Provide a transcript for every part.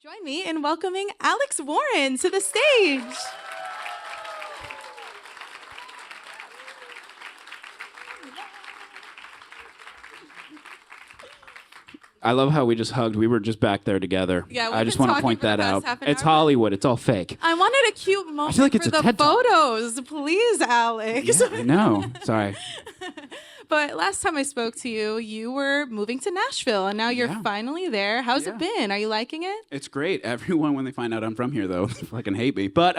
Join me in welcoming Alex Warren to the stage. I love how we just hugged. We were just back there together. Yeah, I just want to point that out. It's hour. Hollywood. It's all fake. I wanted a cute moment feel like it's for a the TED Talk. photos. Please, Alex. Yeah, I know. Sorry. But last time I spoke to you, you were moving to Nashville, and now you're Yeah. finally there. How's Yeah. it been? Are you liking it? It's great. Everyone, when they find out I'm from here, though, fucking hate me. But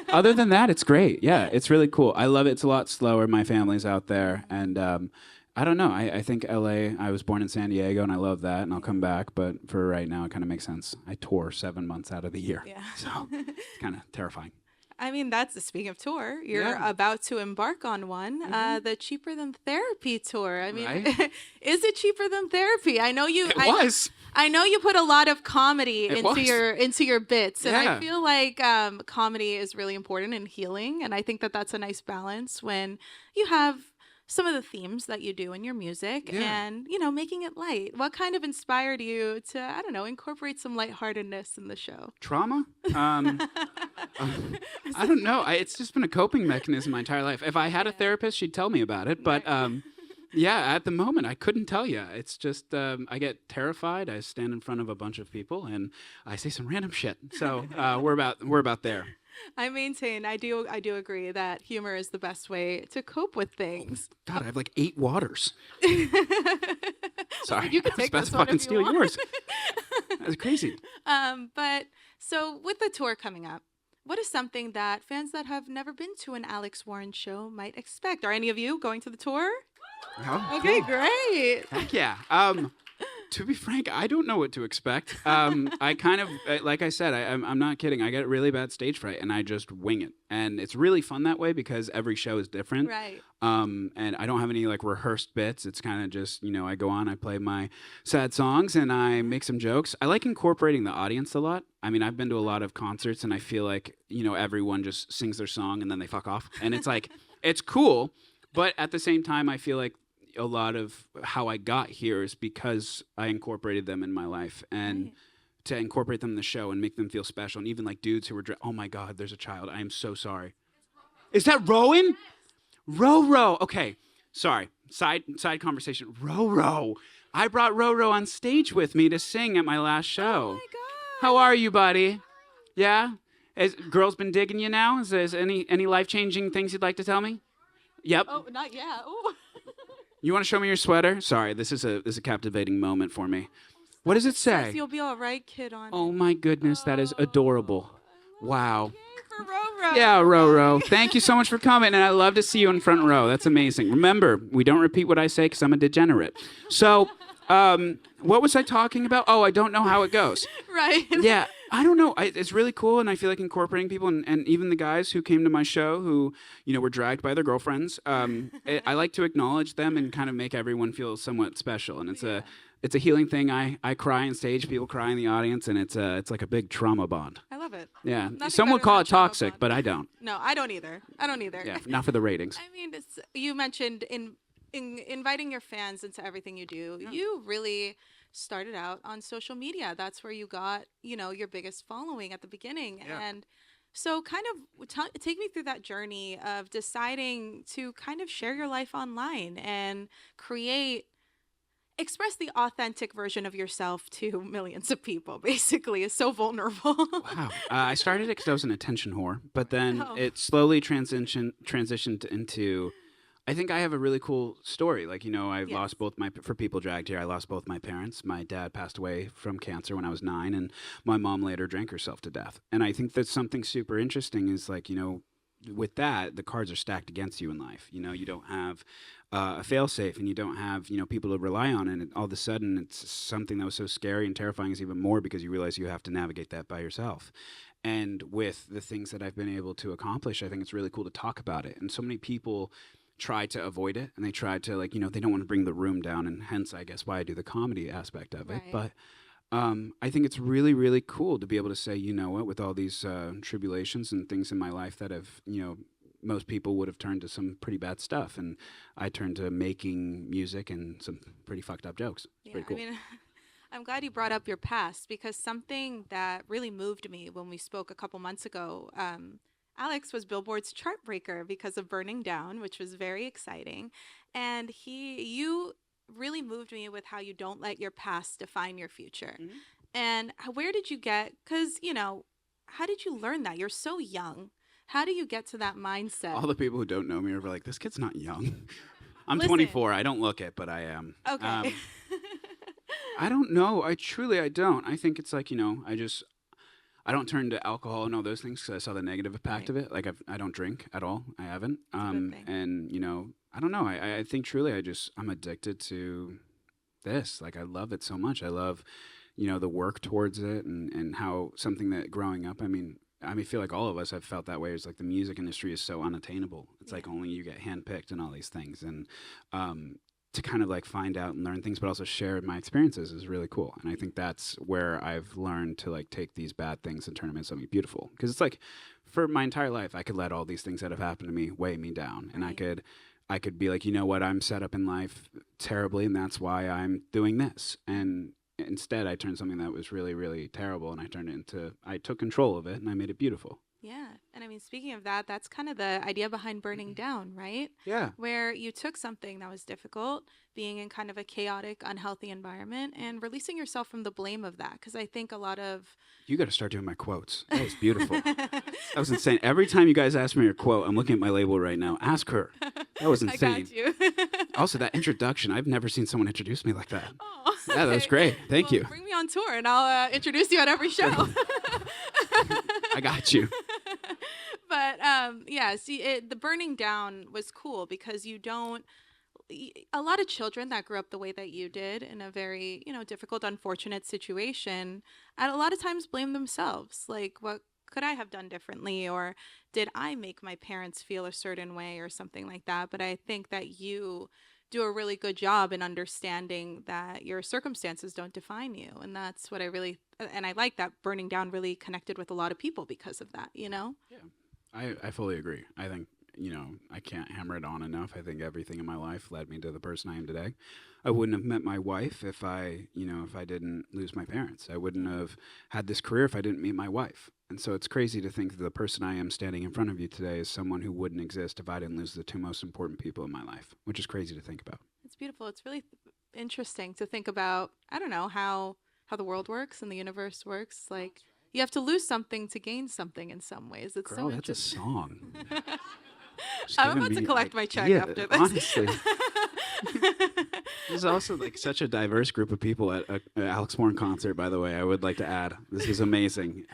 other than that, it's great. Yeah, it's really cool. I love it. It's a lot slower. My family's out there. And I don't know. I think LA, I was born in San Diego, and I love that, and I'll come back. But for right now, it kind of makes sense. I tour 7 months out of the year. Yeah. So it's kind of terrifying. I mean, that's speaking of tour. You're Yeah. about to embark on one, the Cheaper Than Therapy tour. I mean, Right. is it cheaper than therapy? I know you. It was. I know you put a lot of comedy It into was. your bits, and I Yeah. feel like comedy is really important in healing, and I think that that's a nice balance when you have some of the themes that you do in your music Yeah. and making it light. What kind of inspired you to, I don't know, incorporate some lightheartedness in the show? Trauma? I don't know. It's just been a coping mechanism my entire life. If I had a therapist, she'd tell me about it. But yeah, at the moment, I couldn't tell you. It's just I get terrified. I stand in front of a bunch of people and I say some random shit. So we're about there. I maintain, I do agree that humor is the best way to cope with things. God, I have like 8 waters. Sorry, You can I was take about this to one fucking if you steal want. yours. That's crazy. But so with the tour coming up, what is something that fans that have never been to an Alex Warren show might expect? Are any of you going to the tour? Oh, Okay, cool. great. Heck yeah. To be frank, I don't know what to expect. I kind of, like I said, I'm not kidding. I get really bad stage fright, and I just wing it. And it's really fun that way because every show is different. Right. And I don't have any like rehearsed bits. It's kind of just, I go on, I play my sad songs, and I make some jokes. I like incorporating the audience a lot. I mean, I've been to a lot of concerts, and I feel like, everyone just sings their song and then they fuck off. And it's like, it's cool. But at the same time, I feel like a lot of how I got here is because I incorporated them in my life, and to incorporate them in the show and make them feel special. And even like dudes who were, oh my God, there's a child. I am so sorry. Is that Rowan? Ro. Okay, sorry. Side conversation. Ro. I brought Ro on stage with me to sing at my last show. Oh my God. How are you, buddy? Yeah? Has girls been digging you now? Is there any life-changing things you'd like to tell me? Yep. Oh, not yet. Oh. You want to show me your sweater? Sorry, this is a captivating moment for me. What does it say? You'll be all right, kid. On Oh my goodness, that is adorable. Wow. for Ro. Yeah, Ro. Thank you so much for coming, and I love to see you in front row. That's amazing. Remember, we don't repeat what I say because I'm a degenerate. So, what was I talking about? Oh, I don't know how it goes. Right. Yeah, I don't know. It's really cool, and I feel like incorporating people, and even the guys who came to my show who, were dragged by their girlfriends. I like to acknowledge them and kind of make everyone feel somewhat special, and it's a healing thing. I cry on stage, people cry in the audience, and it's like a big trauma bond. I love it. Yeah, Nothing some would better call than it a trauma toxic, bond. but I don't. No, I don't either. Yeah, not for the ratings. I mean, you mentioned in inviting your fans into everything you do. Yeah. You really started out on social media. That's where you got, your biggest following at the beginning. Yeah. And so kind of take me through that journey of deciding to kind of share your life online and express the authentic version of yourself to millions of people, basically. Is so vulnerable. Wow. I started it because I was an attention whore, but then Oh. it slowly transitioned into, I think I have a really cool story. Like, I've Yes. lost for people dragged here, I lost both my parents. My dad passed away from cancer when I was 9, and my mom later drank herself to death. And I think that's something super interesting is like, with that, the cards are stacked against you in life. You don't have a fail-safe, and you don't have, people to rely on. And all of a sudden, it's something that was so scary and terrifying is even more because you realize you have to navigate that by yourself. And with the things that I've been able to accomplish, I think it's really cool to talk about it. And so many people try to avoid it, and they try to they don't want to bring the room down, and hence I guess why I do the comedy aspect of it. Right. But I think it's really, really cool to be able to say, what, with all these tribulations and things in my life that have, most people would have turned to some pretty bad stuff, and I turned to making music and some pretty fucked up jokes. It's pretty cool. I mean, I'm glad you brought up your past because something that really moved me when we spoke a couple months ago, Alex was Billboard's chart breaker because of Burning Down, which was very exciting. And you really moved me with how you don't let your past define your future. Mhm. And where did you get, because, how did you learn that? You're so young. How do you get to that mindset? All the people who don't know me are like, this kid's not young. I'm Listen, 24. I don't look it, but I am. okay. I don't know. I don't. I think it's like, I don't turn to alcohol and all those things because I saw the negative impact Right. of it. Like I don't drink at all. I haven't. It's a good thing. And I don't know. I think truly I'm addicted to this. Like I love it so much. I love, the work towards it and how something that growing up. I feel like all of us have felt that way. It's like the music industry is so unattainable. It's Yeah. like only you get handpicked and all these things. And to kind of like find out and learn things, but also share my experiences is really cool. And I think that's where I've learned to like take these bad things and turn them into something beautiful. Because it's like for my entire life, I could let all these things that have happened to me weigh me down, and Right. I could be like, you know what, I'm set up in life terribly, and that's why I'm doing this. And instead, I turned something that was really, really terrible, and I took control of it, and I made it beautiful. Yeah. And I mean, speaking of that, that's kind of the idea behind Burning Down, right? Yeah. Where you took something that was difficult, being in kind of a chaotic, unhealthy environment, and releasing yourself from the blame of that. Because I think a lot of. You got to start doing my quotes. That was beautiful. That was insane. Every time you guys ask me your quote, I'm looking at my label right now. Ask her. That was I insane. got you. Also, that introduction, I've never seen someone introduce me like that. Oh, Yeah, that was okay. great. Thank Well, you. bring me on tour and I'll introduce you at every show. I got you. But yeah, see, the burning down was cool because you don't. A lot of children that grew up the way that you did in a very difficult, unfortunate situation, and a lot of times blame themselves. Like, what could I have done differently, or did I make my parents feel a certain way, or something like that? But I think that you do a really good job in understanding that your circumstances don't define you, and that's what I really and I like that burning down really connected with a lot of people because of that. Yeah. I fully agree. I think, I can't hammer it on enough. I think everything in my life led me to the person I am today. I wouldn't have met my wife if I didn't lose my parents. I wouldn't have had this career if I didn't meet my wife. And so it's crazy to think that the person I am standing in front of you today is someone who wouldn't exist if I didn't lose the two most important people in my life, which is crazy to think about. It's beautiful. It's really interesting to think about. I don't know how the world works and the universe works. Like you have to lose something to gain something in some ways. It's Girl, so that's a interesting. song. Just I'm giving about to me, collect like, my check yeah, after this. honestly. There's also like such a diverse group of people at a Alex Warren concert. By the way, I would like to add, this is amazing.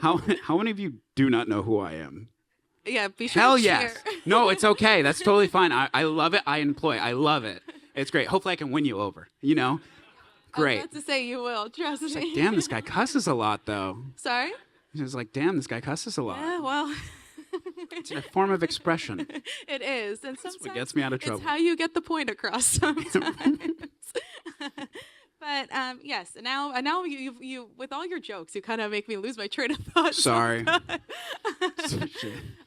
How many of you do not know who I am? Yeah, be sure Hell to cheer. yes. No, it's okay. That's totally fine. I love it. I love it. It's great. Hopefully, I can win you over. I was Great. about to say you will. Trust She's me. like, damn, this guy cusses a lot, though. Sorry. She was like, damn, this guy cusses a lot. Yeah. Well. It's a form of expression. It is, and That's sometimes what gets me out of trouble. it's how you get the point across. Sometimes. But yes, and now you with all your jokes, you kind of make me lose my train of thought. Sorry.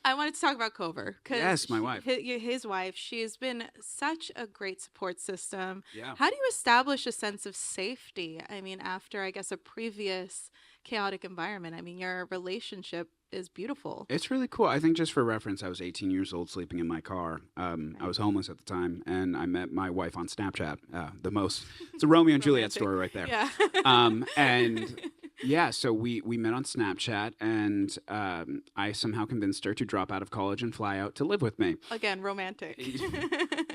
I wanted to talk about Cover because Yes, my wife. his wife, she has been such a great support system. Yeah. How do you establish a sense of safety? I mean, after I guess a previous chaotic environment. I mean, your relationship is beautiful. It's really cool. I think just for reference, I was 18 years old sleeping in my car. I was homeless at the time, and I met my wife on Snapchat. It's a Romeo and Juliet Romantic. story right there. Yeah. And yeah, so we met on Snapchat, and I somehow convinced her to drop out of college and fly out to live with me. Again, romantic.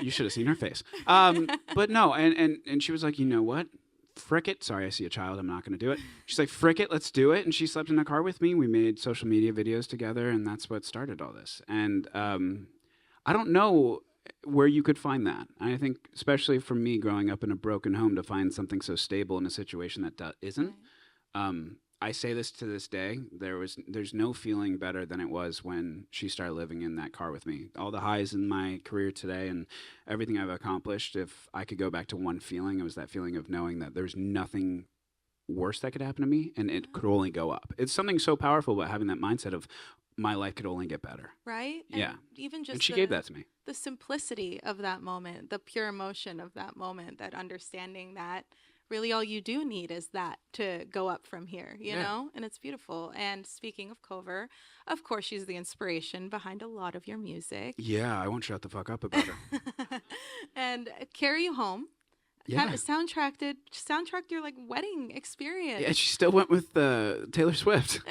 You should have seen her face. But no, and she was like, you know what? Frick it. Sorry, I see a child. I'm not going to do it. She's like, frick it, let's do it. And she slept in a car with me. We made social media videos together, and that's what started all this. And I don't know where you could find that. I think, especially for me growing up in a broken home, to find something so stable in a situation that isn't. I say this to this day. There's no feeling better than it was when she started living in that car with me. All the highs in my career today and everything I've accomplished, if I could go back to one feeling, it was that feeling of knowing that there's nothing worse that could happen to me and it could only go up. It's something so powerful about having that mindset of my life could only get better. Right? And Yeah. even just And she gave that to me. the simplicity of that moment, the pure emotion of that moment, that understanding that really all you do need is that to go up from here, you Yeah. know? And it's beautiful. And speaking of cover, of course, she's the inspiration behind a lot of your music. Yeah, I won't shut the fuck up about her. And Carry You Home kind Yeah. of soundtracked your like wedding experience. Yeah, she still went with Taylor Swift.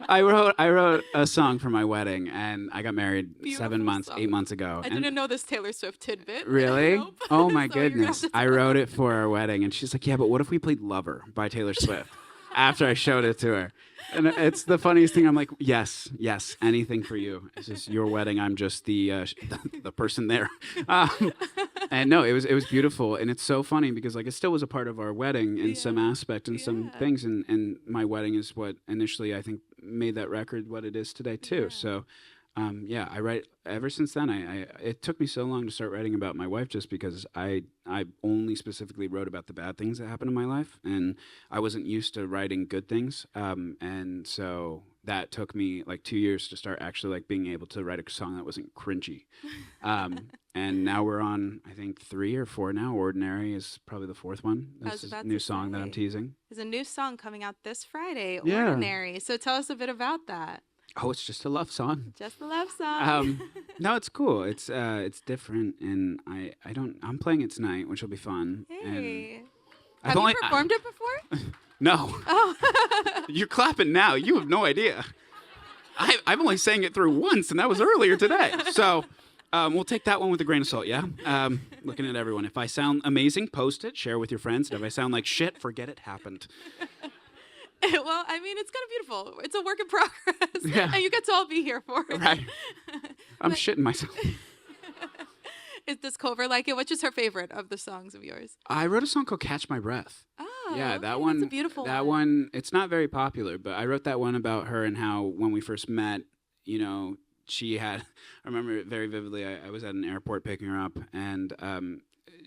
I wrote a song for my wedding, and I got married Beautiful 7 months, song. 8 months ago. I And didn't know this Taylor Swift tidbit. really? Nope. Oh my So you're gonna have goodness! to I tell wrote us. it for our wedding, and she's like, "Yeah, but what if we played Lover by Taylor Swift?" After I showed it to her, and it's the funniest thing. I'm like, "Yes, yes, anything for you. It's just your wedding. I'm just the person there." Um, and no, it was beautiful, and it's so funny because like it still was a part of our wedding in some Yeah. aspect and some Yeah. things, and my wedding is what initially I think made that record what it is today too. Yeah. So yeah, I write ever since then. I it took me so long to start writing about my wife just because I only specifically wrote about the bad things that happened in my life, and I wasn't used to writing good things. And so that took me like 2 years to start actually like being able to write a song that wasn't cringy. And now we're on I think 3 or 4 now. Ordinary is probably the fourth one. I This was is a about new to song that I'm say. teasing. There's a new song coming out this Friday, Yeah. Ordinary. So tell us a bit about that. Oh, it's just a love song. Just a love song. No, it's cool. It's different, and I'm playing it tonight, which will be fun. And Hey. I've Have only you performed it before? no. Oh. You're clapping now. You have no idea. I've only sang it through once, and that was earlier today. So we'll take that one with a grain of salt, yeah? Looking at everyone. If I sound amazing, post it, share with your friends. And if I sound like shit, forget it happened. Well, I mean, it's kind of beautiful. It's a work in progress. Yeah. And you get to all be here for it. Right. I'm But- shitting myself. Does Cover like it? Which is her favorite of the songs of yours? I wrote a song called Catch My Breath. Oh, Yeah, okay, that one. That's a beautiful that one. It's not very popular, but I wrote that one about her and how when we first met, you know, she had. I remember it very vividly. I was at an airport picking her up, and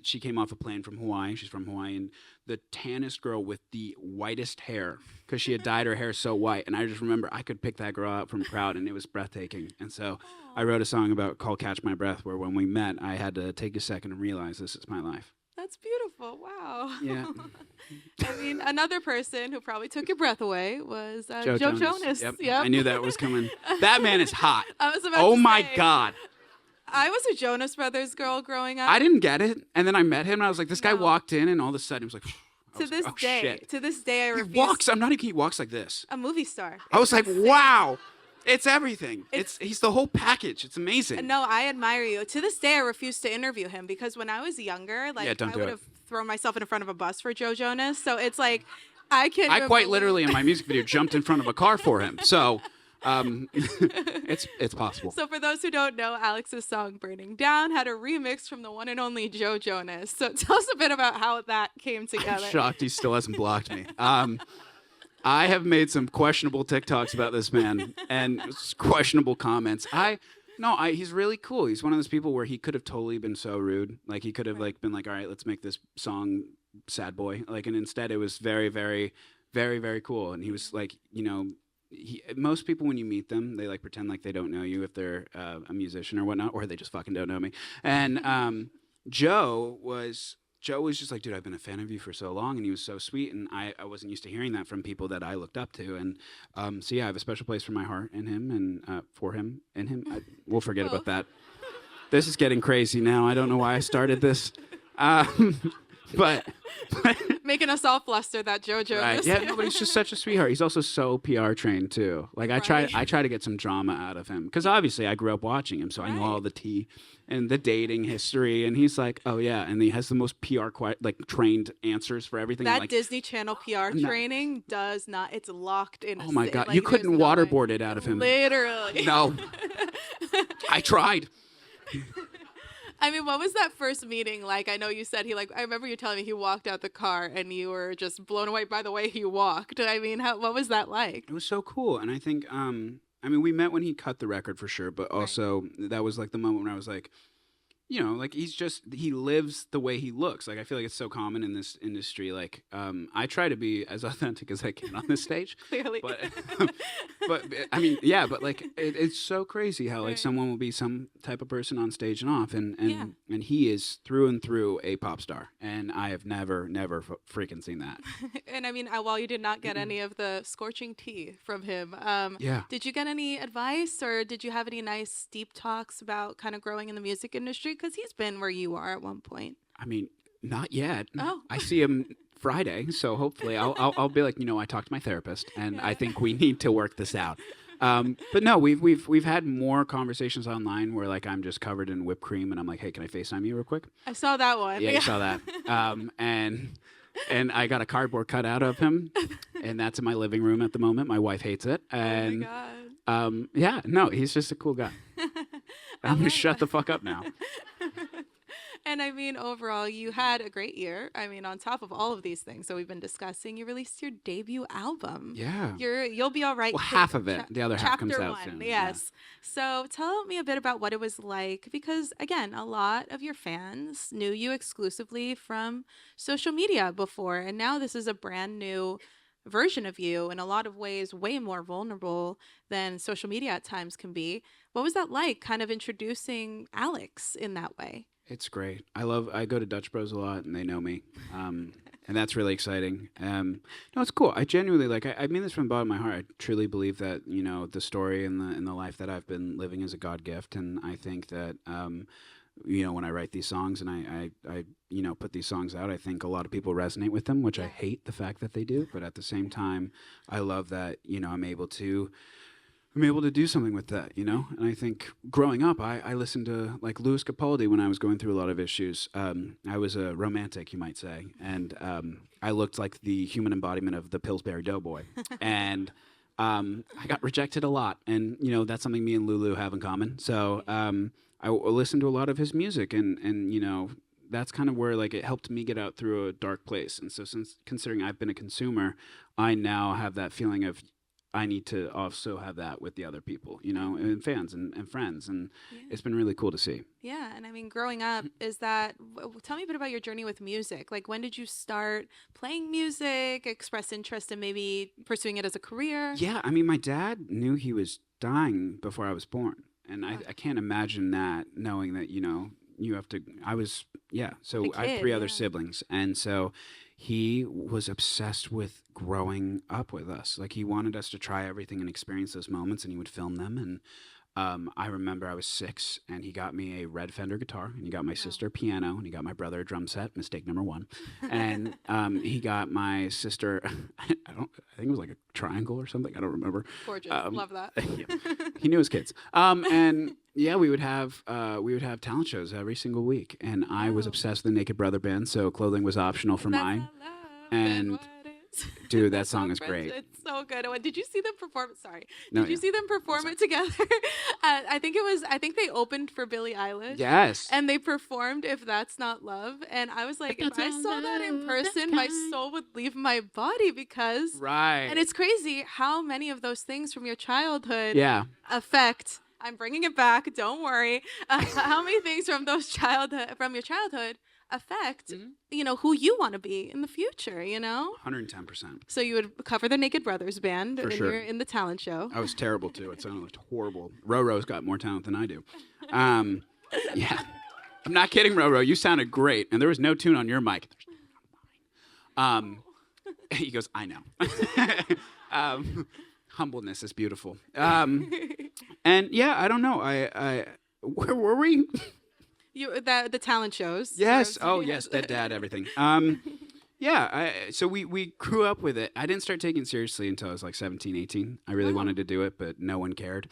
she came off a plane from Hawaii. She's from Hawaii, and the tannest girl with the whitest hair because she had dyed her hair so white. And I just remember I could pick that girl out from a crowd, and it was breathtaking. And so I wrote a song called "Catch My Breath," where when we met, I had to take a second and realize this is my life. That's beautiful. Wow. Yeah. I mean, another person who probably took your breath away was Joe Jonas. Yep. Yep. I knew that was coming. That man is hot. I was about Oh to my say, God. I was a Jonas Brothers girl growing up. I didn't get it. And then I met him and I was like, this guy No. walked in and all of a sudden he was like, I to was this like, oh, day, shit. to this day, I He refuse. walks. I'm not even kidding. He walks like this. A movie star. I was like, insane. wow. It's everything. He's the whole package. It's amazing. And no, I admire you. To this day, I refuse to interview him because when I was younger, like Yeah, don't I do would it. have thrown myself in front of a bus for Joe Jonas. So it's like I can. I quite literally in my music video jumped in front of a car for him. So it's possible. So for those who don't know, Alex's song "Burning Down" had a remix from the one and only Joe Jonas. So tell us a bit about how that came together. I'm shocked he still hasn't blocked me. I have made some questionable TikToks about this man and questionable comments. He's really cool. He's one of those people where he could have totally been so rude. Like he could have like been like, all right, let's make this song sad boy. Like, and instead it was very, very, very, very cool. And he was like, you know, most people when you meet them, they like pretend like they don't know you if they're a musician or whatnot, or they just fucking don't know me. And Joe was just like, dude, I've been a fan of you for so long, and he was so sweet, and I wasn't used to hearing that from people that I looked up to, and so yeah, I have a special place for my heart in him, and for him, in him. We'll forget about that. This is getting crazy now. I don't know why I started this, but Making us all fluster that Joe Jonas. right, yeah, no, but he's just such a sweetheart. He's also so PR trained too. Like I Right. try to get some drama out of him because obviously I grew up watching him, so I know all Right. the tea and the dating history. And he's like, oh yeah, and he has the most PR like trained answers for everything. That like, Disney Channel PR No. training does not. It's locked in. oh my god, like, you there's couldn't no way. waterboard it out of him. Literally. No, I tried. I mean, what was that first meeting like? I know you said I remember you telling me he walked out the car and you were just blown away by the way he walked. I mean, what was that like? It was so cool, and I think I mean we met when he cut the record for sure, but also that was like the moment when I was like, you know, like he lives the way he looks. Like I feel like it's so common in this industry. Like I try to be as authentic as I can on this stage, Clearly. but but I mean, yeah, but like it's so crazy how like Right. someone will be some type of person on stage and off, Yeah. and he is through and through a pop star, and I have never freaking seen that. And I mean, while you did not get any of the scorching tea from him, Yeah. did you get any advice or did you have any nice deep talks about kind of growing in the music industry? Because he's been where you are at one point. I mean, not yet. Oh. I see him Friday, so hopefully I'll be like, you know, I talked to my therapist, and I Yeah. think we need to work this out. But no, we've had more conversations online where like I'm just covered in whipped cream, and I'm like, hey, can I FaceTime you real quick? I saw that one. Yeah, you saw that. And I got a cardboard cutout of him, and that's in my living room at the moment. My wife hates it, Oh my and God. yeah, no, he's just a cool guy. I'm gonna love shut the fuck up now. And I mean, overall, you had a great year. I mean, on top of all of these things that we've been discussing, you released your debut album. Yeah. You'll be all right. Well, half of it. The other half comes Chapter out 1, soon. yes. So tell me a bit about what it was like, because again, a lot of your fans knew you exclusively from social media before, and now this is a brand new version of you, in a lot of ways way more vulnerable than social media at times can be. What was that like, kind of introducing Alex in that way? It's great. I go to Dutch Bros a lot, and they know me, and that's really exciting. No, it's cool. I genuinely like. I mean this from the bottom of my heart. I truly believe that you know the story and the life that I've been living is a God gift, and I think that you know when I write these songs and I you know put these songs out, I think a lot of people resonate with them, which I Yeah. hate the fact that they do. But at the same time, I love that you know I'm able to do something with that, you know? And I think growing up, I listened to like Louis Capaldi when I was going through a lot of issues. I was a romantic, you might say. And I looked like the human embodiment of the Pillsbury Doughboy. And I got rejected a lot. And, you know, that's something me and Lulu have in common. So I listened to a lot of his music and, you know, that's kind of where like it helped me get out through a dark place. And so since considering I've been a consumer, I now have that feeling of I need to also have that with the other people, you know, and fans and friends. And Yeah. it's been really cool to see. Yeah, and I mean, growing up, tell me a bit about your journey with music. Like, when did you start playing music, express interest in maybe pursuing it as a career? Yeah, I mean, my dad knew he was dying before I was born. And Wow. I can't imagine that knowing that, you know, you have to, I was, yeah. So A I have kid, three other yeah. siblings. And so he was obsessed with growing up with us. Like he wanted us to try everything and experience those moments, and he would film them. And I remember I was 6, and he got me a red Fender guitar, and he got my Wow. sister a piano, and he got my brother a drum set. Mistake number 1, and he got my sister. I think it was like a triangle or something. I don't remember. Gorgeous. Um, Love that. yeah. He knew his kids. And yeah, we would have talent shows every single week, and I was Wow. obsessed with the Naked Brother band, so clothing was optional for That's mine. not love, And what is? dude, that song is Friends, great. it's so good. Did you see them perform? Sorry, No, did you yeah. see them perform Sorry. it together? I think they opened for Billie Eilish. Yes. And they performed "If That's Not Love," and I was like, if I saw that in person, my soul would leave my body because. Right. And it's crazy how many of those things from your childhood yeah. affect. I'm bringing it back. Don't worry. How many things from your childhood affect, you know, who you want to be in the future? You know. 110%. So you would cover the Naked Brothers band For in sure. in the talent show. I was terrible too. It sounded horrible. Roro's got more talent than I do. Yeah. I'm not kidding, Roro. You sounded great, and there was no tune on your mic. He goes, I know. Humbleness is beautiful. And yeah, I don't know. I where were we? The talent shows. Yes. Where- Oh, yes. That dad, everything. Yeah. So we grew up with it. I didn't start taking it seriously until I was like 17, 18. I really Wow. wanted to do it, but no one cared.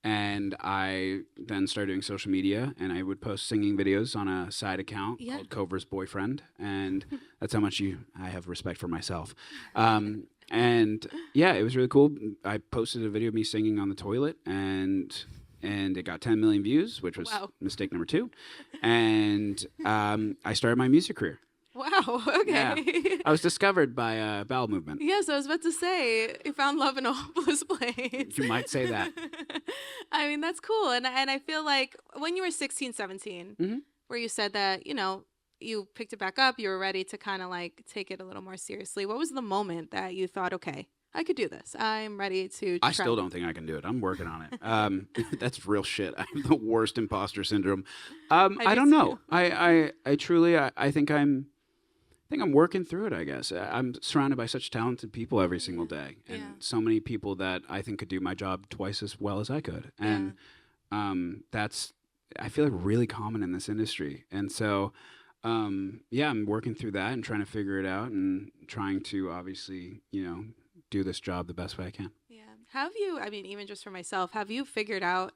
And I then started doing social media, and I would post singing videos on a side account Yeah. called Cover's Boyfriend, and that's how much I have respect for myself. And yeah, it was really cool. I posted a video of me singing on the toilet, and it got 10 million views, which was Wow. mistake number 2. And I started my music career. Wow. Okay. Yeah. I was discovered by Bowel Movement. Yes, I was about to say you found love in a hopeless place. You might say that. I mean, that's cool, and I feel like when you were 16, 17, Mhm. where you said that, you picked it back up, you were ready to kind of like take it a little more seriously. What was the moment that you thought, okay, I could do this. I'm ready to I try still this. don't think I can do it. I'm working on it. That's real shit. I have the worst imposter syndrome. I I do don't too. know. I truly, I think I'm working through it. I guess I'm surrounded by such talented people every single Yeah. day, Yeah. and so many people that I think could do my job twice as well as I could. Yeah. And that's I feel like really common in this industry. And so, yeah, I'm working through that and trying to figure it out and trying to obviously, do this job the best way I can. Yeah. Have you, I mean, even just for myself, have you figured out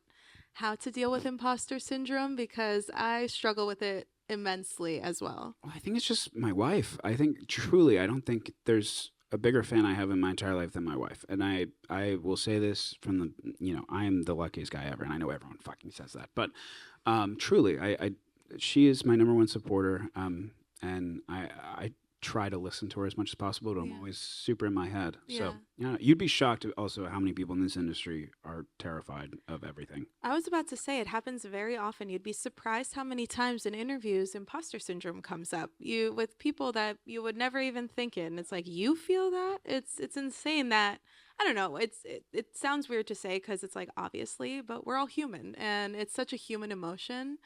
how to deal with imposter syndrome? Because I struggle with it immensely as well. Well, I think it's just my wife. I think truly, I don't think there's a bigger fan I have in my entire life than my wife. And I will say this from I am the luckiest guy ever, and I know everyone fucking says that, but truly, she is my number one supporter. And I try to listen to her as much as possible, but I'm Yeah. always super in my head. So, Yeah. you'd be shocked also how many people in this industry are terrified of everything. I was about to say it happens very often. You'd be surprised how many times in interviews imposter syndrome comes up. You with people that you would never even think it. And it's like you feel that? It's insane that I don't know. It sounds weird to say cuz it's like obviously, but we're all human and it's such a human emotion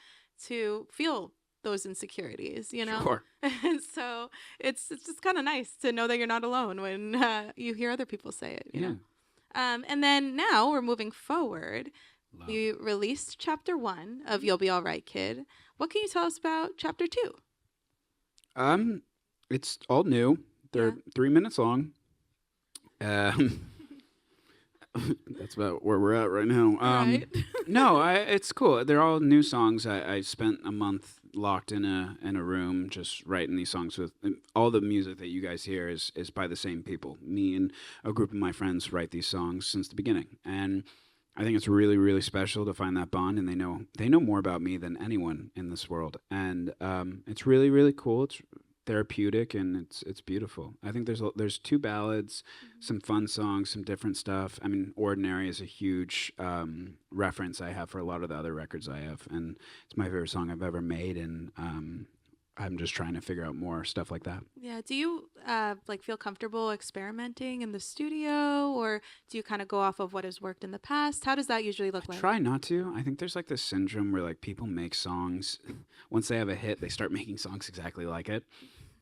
to feel those insecurities. Sure. And so it's just kind of nice to know that you're not alone when you hear other people say it. Yeah. And then now we're moving forward. Love. We released chapter 1 of You'll Be All Right, Kid. What can you tell us about chapter 2? Um, it's all new. Yeah. They're 3 minutes long. Um, that's about where we're at right now. Right. No, it's cool. They're all new songs. I spent a month locked in a room just writing these songs with all the music that you guys hear is by the same people. Me and a group of my friends write these songs since the beginning, and I think it's really really special to find that bond. And they know more about me than anyone in this world, and it's really really cool. It's therapeutic and it's beautiful. I think there's two ballads, some fun songs, some different stuff. I mean, Ordinary is a huge reference I have for a lot of the other records I have, and it's my favorite song I've ever made. And I'm just trying to figure out more stuff like that. Yeah. Do you like feel comfortable experimenting in the studio, or do you kind of go off of what has worked in the past? How does that usually I look like? try not to. I think there's like this syndrome where like people make songs once they have a hit, they start making songs exactly like it.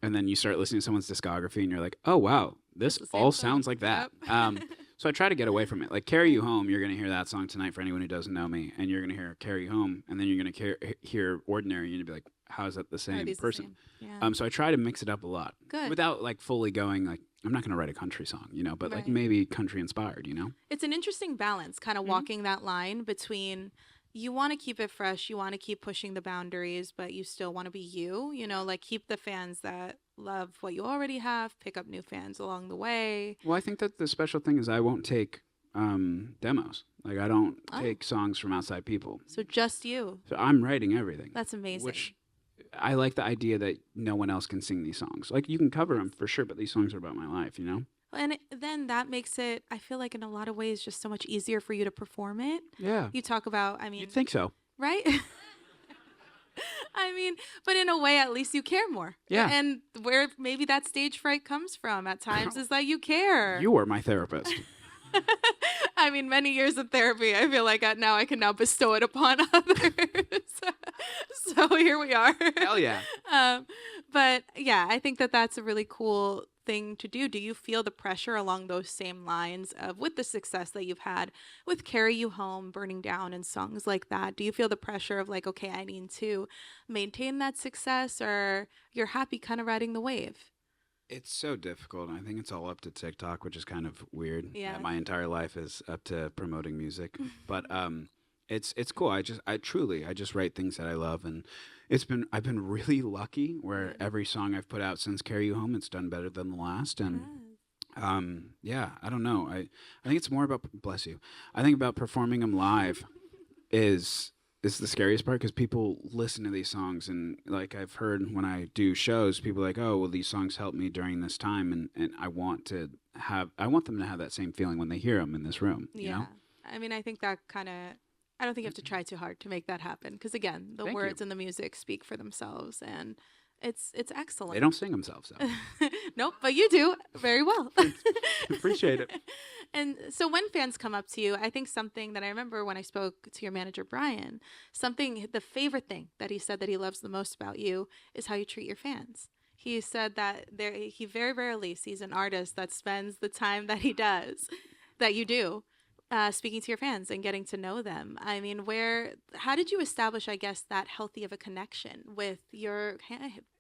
And then you start listening to someone's discography and you're like, oh wow, It's this the same all song. sounds like that. Yep. So I try to get away from it. Like Carry You Home, you're gonna hear that song tonight for anyone who doesn't know me, and you're gonna hear Carry You Home, and then you're gonna hear Ordinary, and you'll be like, how is that the Are same these the person? same? Yeah. So I try to mix it up a lot Good. without like fully going like I'm not gonna write a country song, but like Right. maybe country inspired. It's an interesting balance, kind of Mm-hmm. walking that line between you want to keep it fresh, you want to keep pushing the boundaries, but you still want to be you, like keep the fans that love what you already have, pick up new fans along the way. Well, I think that the special thing is I won't take demos. Like I don't Oh, take songs from outside people. so just you. So I'm writing everything. That's amazing. Which I like the idea that no one else can sing these songs. Like you can cover them for sure, but these songs are about my life. And then that makes it, I feel like in a lot of ways, just so much easier for you to perform it. Yeah. You talk about, I mean, You'd think so. right? I mean, but in a way, at least you care more. Yeah. And where maybe that stage fright comes from at times is that you care. You are my therapist. I mean, many years of therapy, I feel like now I can now bestow it upon others. So here we are. Hell yeah. Um, but yeah, I think that that's a really cool thing to do. Do you feel the pressure along those same lines of with the success that you've had with Carry You Home, Burning Down, and songs like that? Do you feel the pressure of like, okay, I need to maintain that success, or you're happy kind of riding the wave? It's so difficult. I think it's all up to TikTok, which is kind of weird. Yeah. That my entire life is up to promoting music. But it's cool. I just write things that I love, and I've been really lucky where Yeah. every song I've put out since Carry You Home, it's done better than the last. And yeah, I don't know. I think it's more about bless you. I think about performing them live is the scariest part because people listen to these songs, and like I've heard when I do shows, people are like, oh well, these songs helped me during this time, and I want them to have that same feeling when they hear them in this room. Yeah. I mean, I think that kind of, I don't think you have to try too hard to make that happen because again, the Thank you. words and the music speak for themselves, and it's They excellent. don't sing themselves though. Nope, but you do very well. Thanks. Appreciate it. And so when fans come up to you, I think something that I remember when I spoke to your manager Brian, something the favorite thing that he said that he loves the most about you is how you treat your fans. He said that he very rarely sees an artist that spends the time that he does, that you do, speaking to your fans and getting to know them. I mean, how did you establish, I guess, that healthy of a connection with your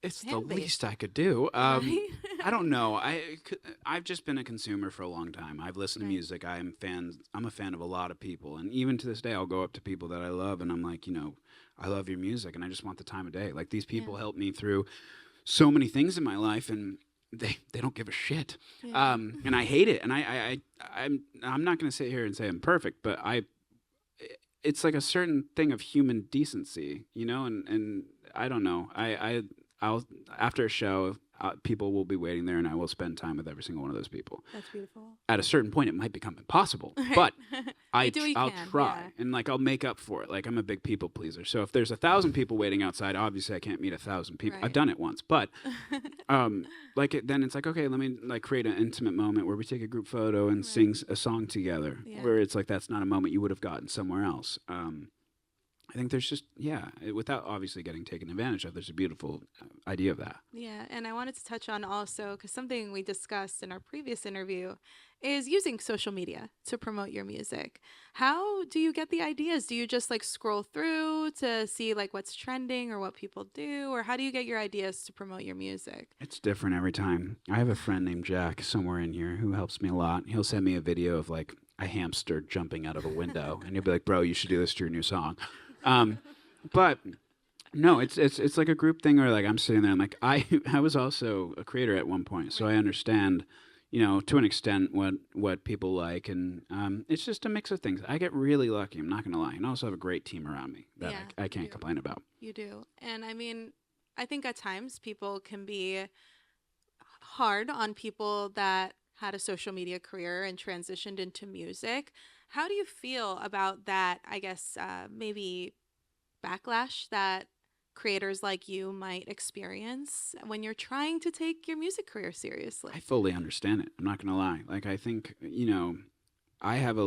It's the fan base? least I could do. Right? I don't know. I've just been a consumer for a long time. I've listened to Right. music. I'm a fan of a lot of people, and even to this day, I'll go up to people that I love, and I'm like, I love your music, and I just want the time of day. Like these Yeah. people help me through so many things in my life, and they don't give a shit. Yeah. And I hate it. And I'm not going to sit here and say I'm perfect, but it's like a certain thing of human decency, and I don't know. I'll after a show, people will be waiting there, and I will spend time with every single one of those people. That's beautiful. At a certain point, it might become impossible, but You do what you I'll can, try, yeah. and like I'll make up for it. Like I'm a big people pleaser, so if there's 1,000 people waiting outside, obviously I can't meet 1,000 people. I've Right. done it once, but then it's like, okay, let me like create an intimate moment where we take a group photo and Right. sing a song together. Yeah. Where it's like that's not a moment you would have gotten somewhere else. I think there's just without obviously getting taken advantage of. There's a beautiful idea of that. Yeah, and I wanted to touch on also because something we discussed in our previous interview is using social media to promote your music. How do you get the ideas? Do you just like scroll through to see like what's trending or what people do, or how do you get your ideas to promote your music? It's different every time. I have a friend named Jack somewhere in here who helps me a lot. He'll send me a video of like a hamster jumping out of a window, and he'll be like, "Bro, you should do this to your new song." But no, it's like a group thing, or like I'm sitting there. I'm like, I was also a creator at one point, so I understand, to an extent what people like, and it's just a mix of things. I get really lucky. I'm not gonna lie, and I also have a great team around me that Yeah, I you can't do. complain about. You do. And I mean, I think at times people can be hard on people that had a social media career and transitioned into music. How do you feel about that? I guess maybe backlash that creators like you might experience when you're trying to take your music career seriously. I fully understand it. I'm not gonna lie. Like I think I have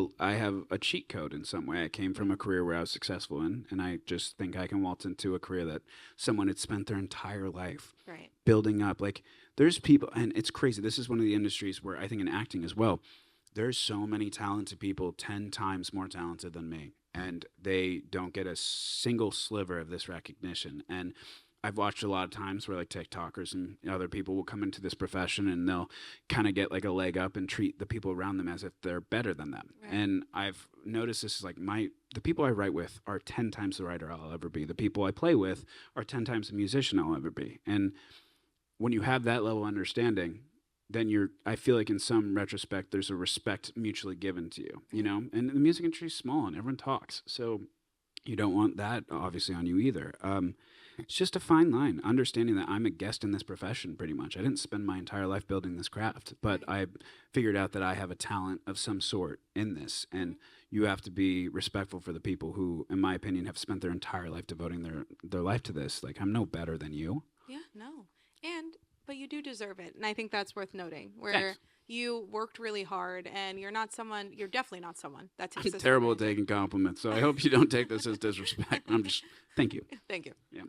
a cheat code in some way. I came from a career where I was successful in, and I just think I can waltz into a career that someone had spent their entire life Right. building up. Like there's people, and it's crazy. This is one of the industries where I think in acting as well, there's so many talented people, 10 times more talented than me, and they don't get a single sliver of this recognition. And I've watched a lot of times where like TikTokers and other people will come into this profession and they'll kind of get like a leg up and treat the people around them as if they're better than them. Right. And I've noticed this is like the people I write with are 10 times the writer I'll ever be. The people I play with are 10 times the musician I'll ever be. And when you have that level of understanding, then I feel like in some retrospect there's a respect mutually given to you. And the music industry is small and everyone talks, so you don't want that obviously on you either. It's just a fine line, understanding that I'm a guest in this profession pretty much. I didn't spend my entire life building this craft, but I figured out that I have a talent of some sort in this, and you have to be respectful for the people who, in my opinion, have spent their entire life devoting their life to this. Like, I'm no better than you. Yeah, no. But you do deserve it. And I think that's worth noting where Thanks. you worked really hard and you're definitely not someone that takes I'm this for terrible at granted. taking compliments, so I hope you don't take this as disrespect. Thank you. Thank you. Yeah.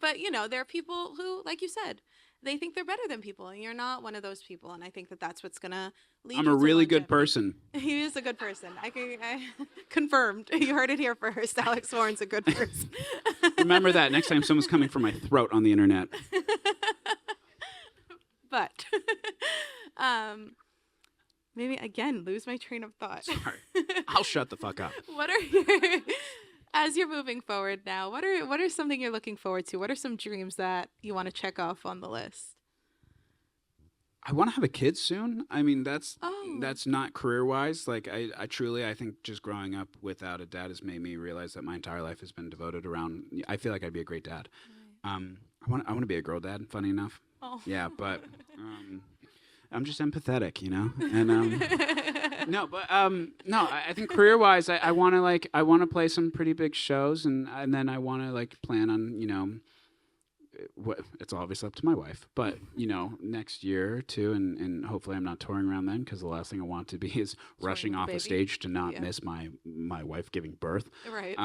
But, there are people who, like you said, they think they're better than people and you're not one of those people. And I think that that's what's going to lead I'm you a to really good longevity. person. He is a good person. I confirmed. You heard it here first. Alex Warren's a good person. Remember that next time someone's coming for my throat on the internet. But maybe again lose my train of thought. Sorry. I'll shut the fuck up. What are your as you're moving forward now? What are something you're looking forward to? What are some dreams that you want to check off on the list? I want to have a kid soon. I mean, that's Oh, that's not career wise. Like I truly, I think just growing up without a dad has made me realize that my entire life has been devoted around. I feel like I'd be a great dad. I want to be a girl dad. Funny enough. oh. Yeah, but I'm just empathetic, and No, but no. I think career wise, I want to I want to play some pretty big shows, and then I want to plan on it's obviously up to my wife, but next year or two, and hopefully I'm not touring around then, because the last thing I want to be is Touring rushing with a off a baby. stage to not Yeah. miss my wife giving birth. Right.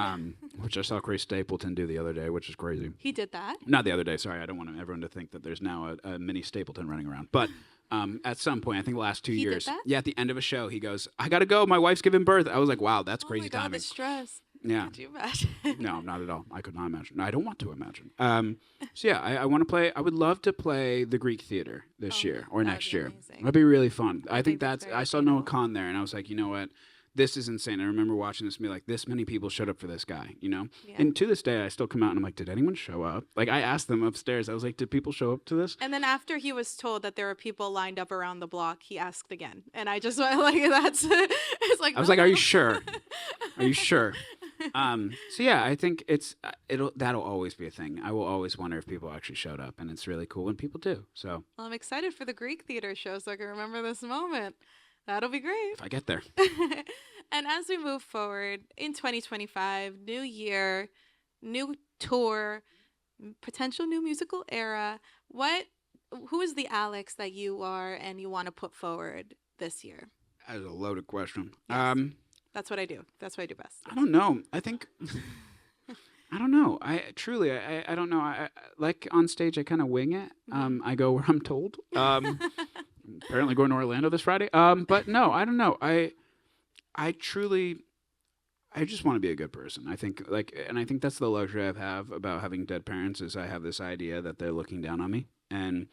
Which I saw Chris Stapleton do the other day, which is crazy. He did that. Not the other day, sorry. I don't want everyone to think that there's now a mini Stapleton running around. But at some point, I think the last 2 He did years, that? yeah, at the end of a show, he goes, "I gotta go. My wife's giving birth." I was like, "Wow, that's Oh crazy my God, the timing." stress. Yeah. Could you imagine? No, not at all. I could not imagine. No, I don't want to imagine. So yeah, I want to play. I would love to play the Greek Theater this Oh, year or that would next be year. amazing. That'd be really fun. I I think think that's that's. very I saw Noah attainable. Khan there, and I was like, you know what? This is insane. I remember watching this and be like, this many people showed up for this guy, Yeah. And to this day, I still come out and I'm like, did anyone show up? Like, I asked them upstairs. I was like, did people show up to this? And then after he was told that there were people lined up around the block, he asked again. And I just went like, that's, it's like, I was no, like, are you no. sure? Are you sure? So yeah, I think that'll always be a thing. I will always wonder if people actually showed up, and it's really cool when people do. So Well, I'm excited for the Greek theater show so I can remember this moment. That'll be great. if I get there, And as we move forward in 2025, new year, new tour, potential new musical era, who is the Alex that you are and you want to put forward this year? that is a loaded question. Yes. That's what I do. That's what I do best. I don't know. I think I don't know. I truly, I don't know. I like on stage, I kind of wing it. I go where I'm told. Apparently going to Orlando this Friday. But no, I don't know. I truly, I just want to be a good person. I think and I think that's the luxury I have about having dead parents is I have this idea that they're looking down on me, and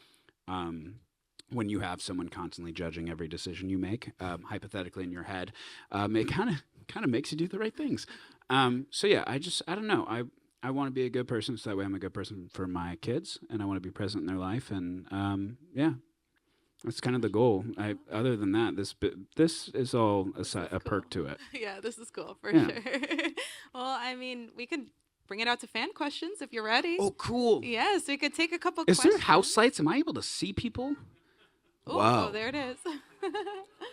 when you have someone constantly judging every decision you make, hypothetically in your head, it kind of makes you do the right things. So yeah, I don't know. I want to be a good person so that way I'm a good person for my kids, and I want to be present in their life, and yeah. That's kind of the goal. Other than that, this is all a perk to it. Yeah, this is cool for Yeah. sure. Well, I mean, we could bring it out to fan questions if you're ready. Oh, cool. Yes, we could take a couple Is questions. there house lights? Am I able to see people? Ooh, Wow. Oh, there it is.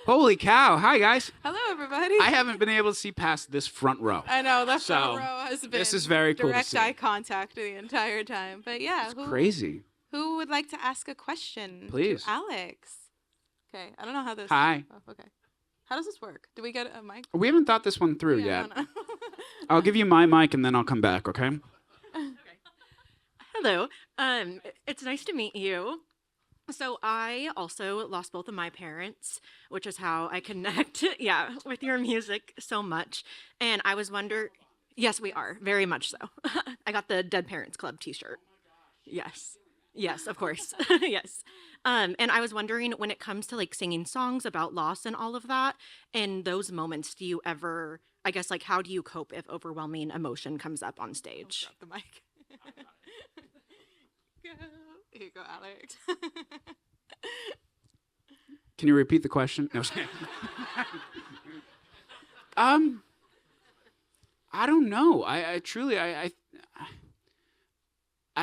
Holy cow. Hi, guys. Hello, everybody. I haven't been able to see past this front row. I know, the So, front row has been this is very cool to direct see. eye contact the entire time. But yeah, It's crazy. who would like to ask a question? Please. To Alex. Okay, I don't know how this. Hi. Oh, okay. How does this work? Do we get a mic? We haven't thought this one through Yeah, yet. I don't know. I'll give you my mic and then I'll come back, okay? Hello. It's nice to meet you. So I also lost both of my parents, which is how I connect, yeah, with your music so much. And I was wondering, yes, we are very much so. I got the Dead Parents Club T-shirt. Yes, yes, of course, yes. And I was wondering, when it comes to singing songs about loss and all of that, in those moments, do you ever, I guess, how do you cope if overwhelming emotion comes up on stage? Drop the mic. Go. Here you go, Alex. Can you repeat the question? No, sorry. I don't know. I truly, I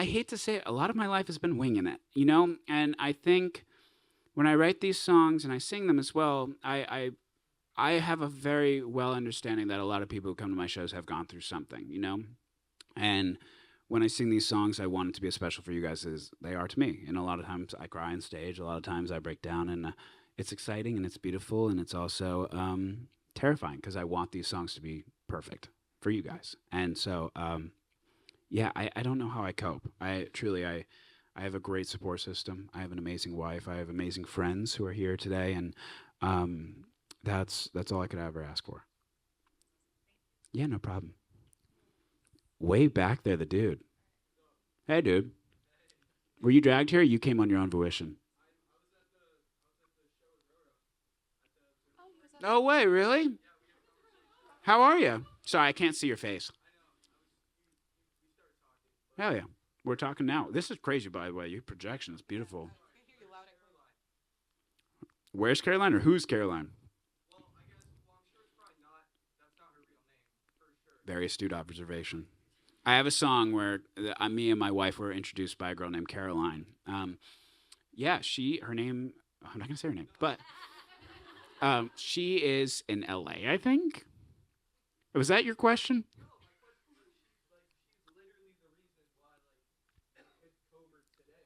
hate to say it, a lot of my life has been winging it, And I think when I write these songs and I sing them as well, I have a very well understanding that a lot of people who come to my shows have gone through something, And when I sing these songs, I want it to be as special for you guys as they are to me. And a lot of times I cry on stage, a lot of times I break down, and it's exciting and it's beautiful, and it's also terrifying because I want these songs to be perfect for you guys. And so, yeah, I don't know how I cope. I have a great support system. I have an amazing wife. I have amazing friends who are here today, and that's all I could ever ask for. Yeah, no problem. Way back there, the dude. Hey, dude. Were you dragged here or you came on your own volition? No way, really? How are you? Sorry, I can't see your face. Hell yeah. We're talking now. This is crazy, by the way. Your projection is beautiful. Where's Caroline or who's Caroline? Very astute observation. I have a song where me and my wife were introduced by a girl named Caroline. Yeah, her name, I'm not going to say her name, but She is in LA, I think. Was that your question?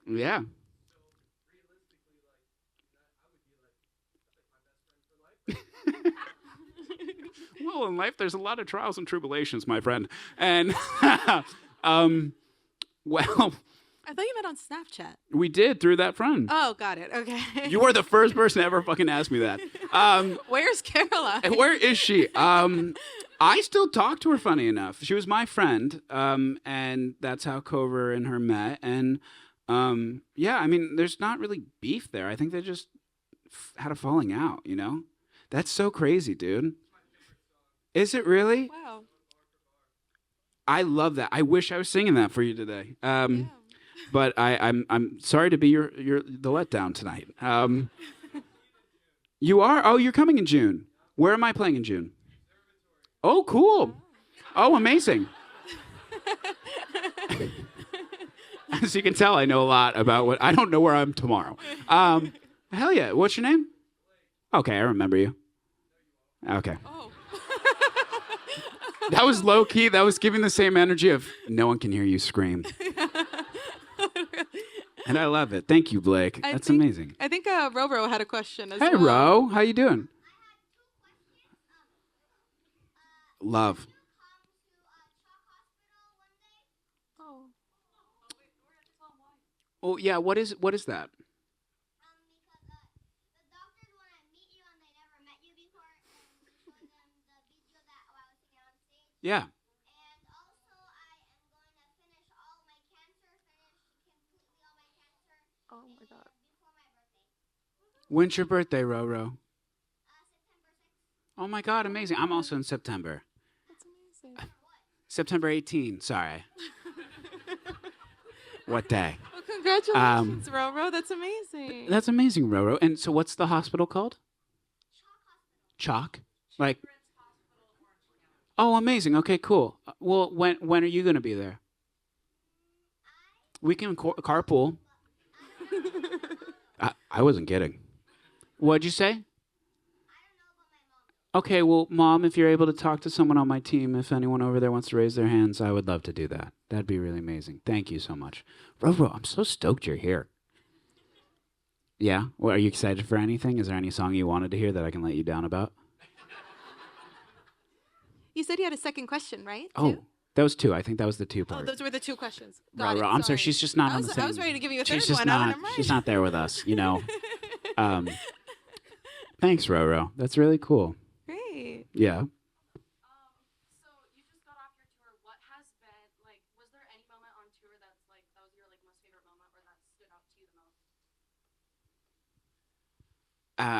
Yeah. Well, in life, there's a lot of trials and tribulations, my friend. And, um, well, I thought you meant on Snapchat. we did through that friend. Oh, got it. Okay. You were the first person to ever fucking ask me that. Where's Caroline? Where is she? I still talk to her, funny enough. She was my friend, and that's how Cover and her met. And yeah, I mean, there's not really beef there. I think they just had a falling out, you know? That's so crazy, dude. Is it really? Wow. I love that. I wish I was singing that for you today. Yeah. But I'm sorry to be the letdown tonight. You are? Oh, you're coming in June. Where am I playing in June? Oh, cool. Oh, amazing. As you can tell, I know a lot about what I don't know where I'm tomorrow. Hell yeah. What's your name? Okay, I remember you. Okay. Oh. That was low key. That was giving the same energy of no one can hear you scream. And I love it. Thank you, Blake. That's amazing. I think Roro had a question as Hey, well. Ro. How you doing? Love. Oh. Oh yeah. What is that? Yeah. Oh my God. When's your birthday, Roro? Oh my God, amazing. I'm also in September. That's amazing. September 18. Sorry. What day? Well, congratulations, Roro. That's amazing. That's amazing, Roro. And so, what's the hospital called? Chalk. Like. Oh, amazing. Okay, cool. Well, when are you gonna be there? We can carpool. I wasn't kidding. What'd you say? Okay, well, Mom, if you're able to talk to someone on my team, if anyone over there wants to raise their hands, I would love to do that. That'd be really amazing. Thank you so much. Roro, I'm so stoked you're here. Yeah? Well, are you excited for anything? Is there any song you wanted to hear that I can let you down about? You said you had a second question, right? Oh, Two? that was two. I think that was the two part. Oh, those were the two questions. Got Roro, it. I'm sorry. She's just not on the same. I was ready to give you a third She's just one. not. Never mind. She's not there with us. You know. Thanks, Roro. That's really cool. Great. Yeah. So you just got off your tour. What has been like? Was there any moment on tour that's like that was your like most favorite moment, or that stood out to you the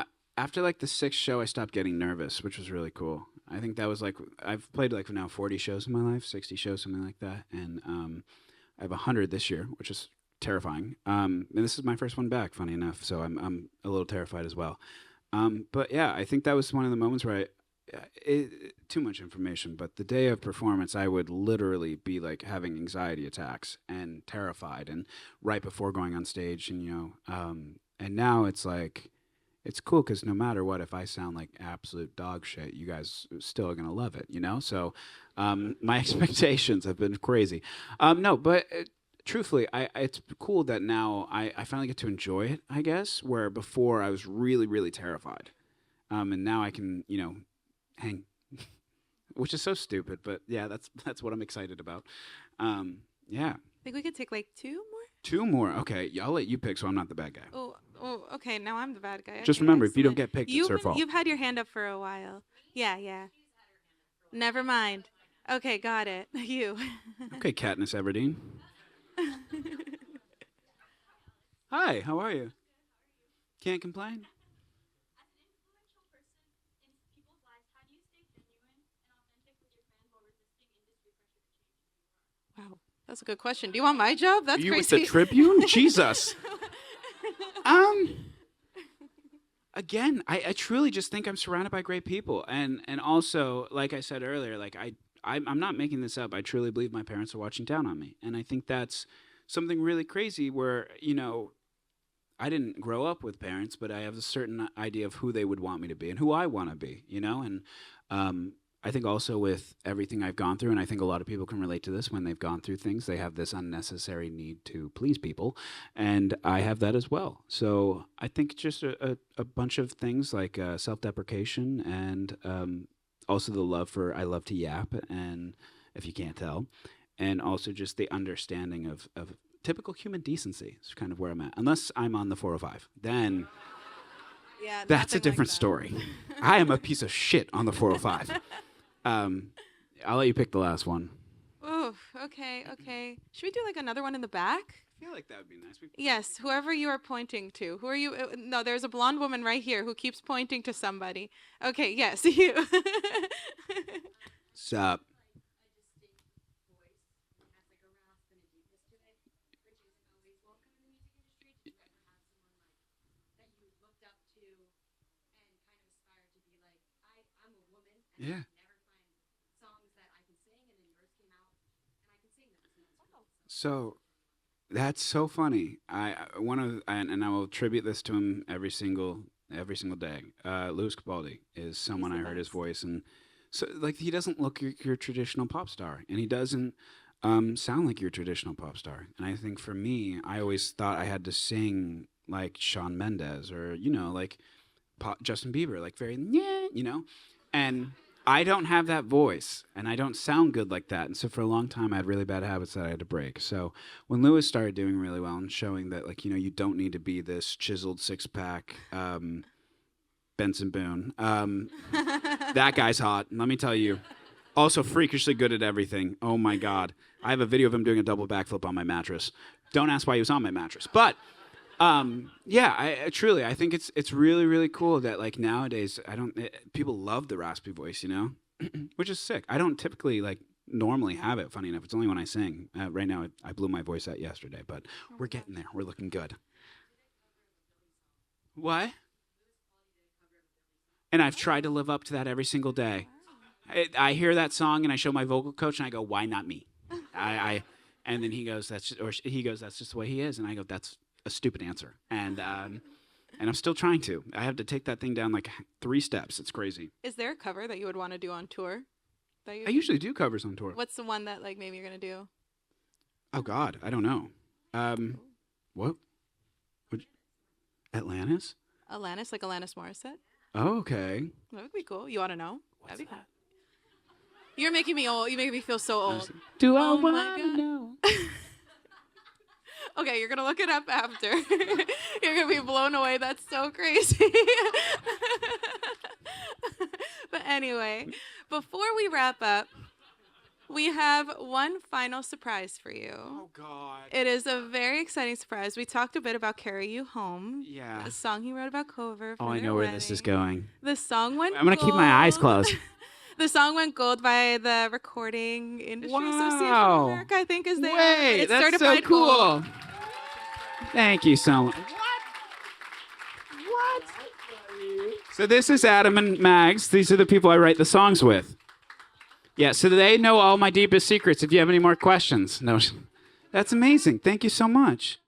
most? After like the sixth show, I stopped getting nervous, which was really cool. I think that was like I've played like now 40 shows in my life, 60 shows, something like that, and I have 100 this year, which is terrifying. And this is my first one back, funny enough, so I'm a little terrified as well. But yeah, I think that was one of the moments where too much information, but the day of performance, I would literally be like having anxiety attacks and terrified, and right before going on stage, and and now it's like. It's cool because no matter what, if I sound like absolute dog shit, you guys still are gonna love it, you know. So, my expectations have been crazy. No, but truthfully, it's cool that now I finally get to enjoy it. I guess where before I was really really terrified, and now I can hang, which is so stupid, but yeah, that's what I'm excited about. Yeah, I think we could take like two more. two more. Okay, I'll let you pick, so I'm not the bad guy. Oh, okay. Now I'm the bad guy. Just Okay, remember, if you don't excellent. get picked, it's her fault. You've had your hand up for a while. Yeah, yeah. Never mind. Okay, got it. You. Okay, Katniss Everdeen. Hi, how are you? Can't complain. Wow, that's a good question. Do you want my job? That's You with crazy. the Tribune? Jesus. Again, I truly just think I'm surrounded by great people, and also, like I said earlier, like I'm not making this up. I truly believe my parents are watching down on me, and I think that's something really crazy. Where I didn't grow up with parents, but I have a certain idea of who they would want me to be and who I want to be, you know? And I think also with everything I've gone through, and I think a lot of people can relate to this when they've gone through things, they have this unnecessary need to please people. And I have that as well. So I think just a bunch of things like self deprecation and also the love for, I love to yap, and if you can't tell, and also just the understanding of typical human decency is kind of where I'm at. Unless I'm on the 405, then Yeah, that's a nothing like different that. story. I am a piece of shit on the 405. I'll let you pick the last one. Oof. Okay. Should we do like another one in the back? I feel like that would be nice. Yes, whoever you are pointing to. Who are you? No, there's a blonde woman right here who keeps pointing to somebody. Okay, yes, you. Sup? Yeah. So that's so funny. I one of and I will attribute this to him every single day. Louis Capaldi is someone the I heard his best. voice, and so like he doesn't look your traditional pop star, and he doesn't sound like your traditional pop star. And I think for me, I always thought I had to sing like Shawn Mendes or like Justin Bieber, like very yeah, and I don't have that voice, and I don't sound good like that. And so for a long time, I had really bad habits that I had to break. So when Lewis started doing really well and showing that, like, you don't need to be this chiseled six pack Benson Boone. That guy's hot. Let me tell you. Also freakishly good at everything. Oh my God. I have a video of him doing a double backflip on my mattress. Don't ask why he was on my mattress. But yeah, I truly, I think it's really, really cool that like nowadays people love the raspy voice, which is sick. I don't typically like normally have it. Funny enough, it's only when I sing. Right now, I blew my voice out yesterday, but we're getting there. We're looking good. What? And I've tried to live up to that every single day. I hear that song and I show my vocal coach and I go, "Why not me?" And then he goes, he goes, "That's just the way he is," and I go, "That's a stupid answer," and I'm still trying to. I have to take that thing down like 3 steps. It's crazy. Is there a cover that you would want to do on tour? I usually do covers on tour. What's the one that like maybe you're gonna do? Oh God, I don't know. What? Atlantis? Alanis, like Alanis Morissette. Oh, okay. That would be cool. You want to know? That'd be cool. You're making me old. You make me feel so old. Do I Oh my want to God. know? Okay, you're gonna look it up after. You're gonna be blown away. That's so crazy. But anyway, before we wrap up, we have one final surprise for you. Oh God. It is a very exciting surprise. We talked a bit about "Carry You Home," Yeah. a song he wrote about Cover. Oh, I know where this is going. The song went. I'm gonna keep my eyes gold. closed. The song went gold by the Recording Industry Association Wow. of America, I think is there. Wait, It's that's so certified cool. gold. Thank you so much. What? So this is Adam and Mags. These are the people I write the songs with. Yeah, so they know all my deepest secrets. If you have any more questions. No, that's amazing. Thank you so much.